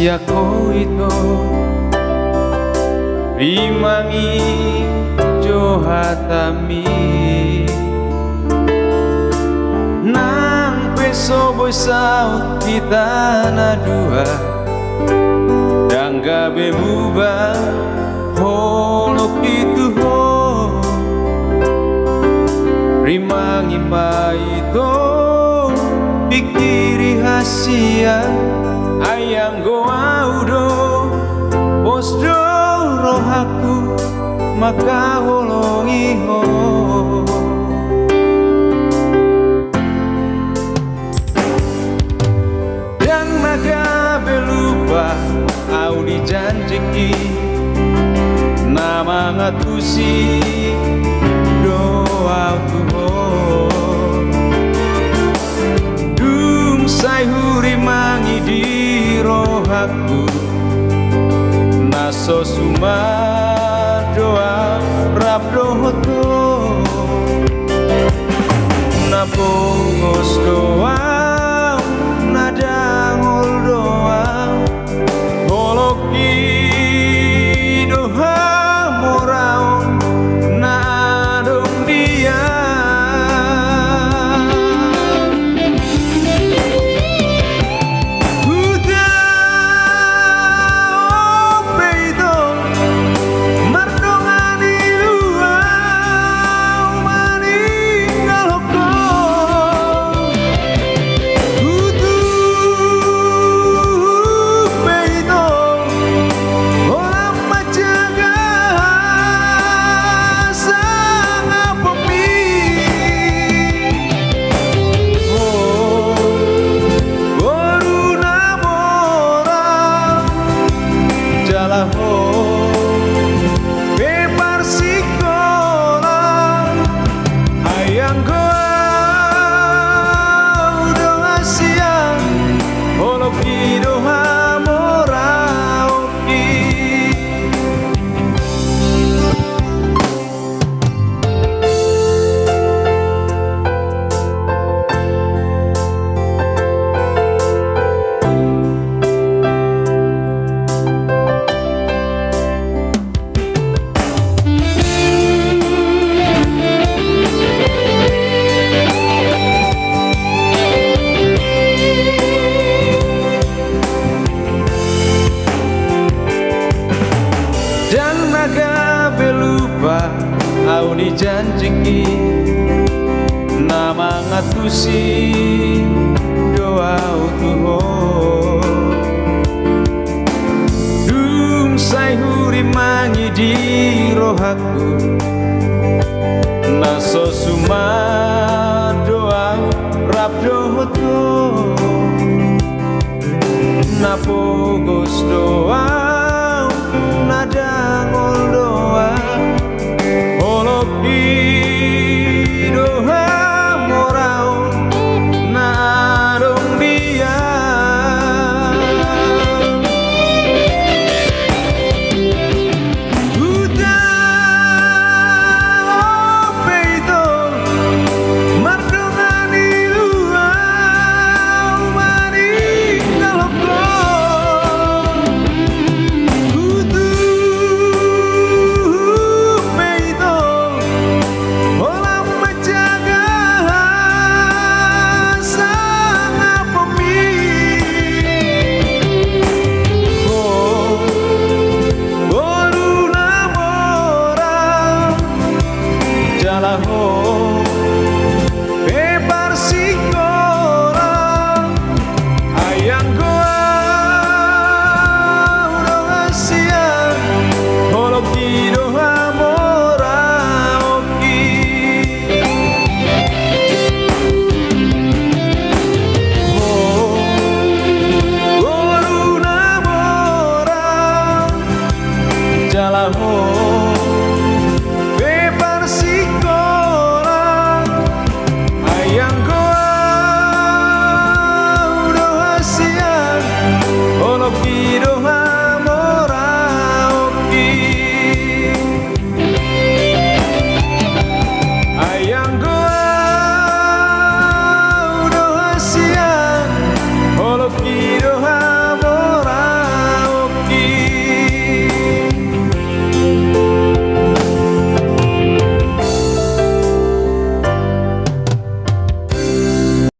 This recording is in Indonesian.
siako ito rimangi johatami nang peso boy saut kita na dua dan gabe muba holok itu ho rimangi ma itu pikiri hasia ayang goa udo bos do rohaku maka holongi ho dan naga belupa au dijanjiki nama ngatusi doa Tuhan dung sai huri mangi di rohaku naso suma doa rap dohoto napongos doa nadangol doa holoki doha morao na adong dia au dijanjiki nama ngatusi doa Tuhan dung sai huri mangi di rohaku naso suma doa rap dohoto napogos doa nadangol doa holoki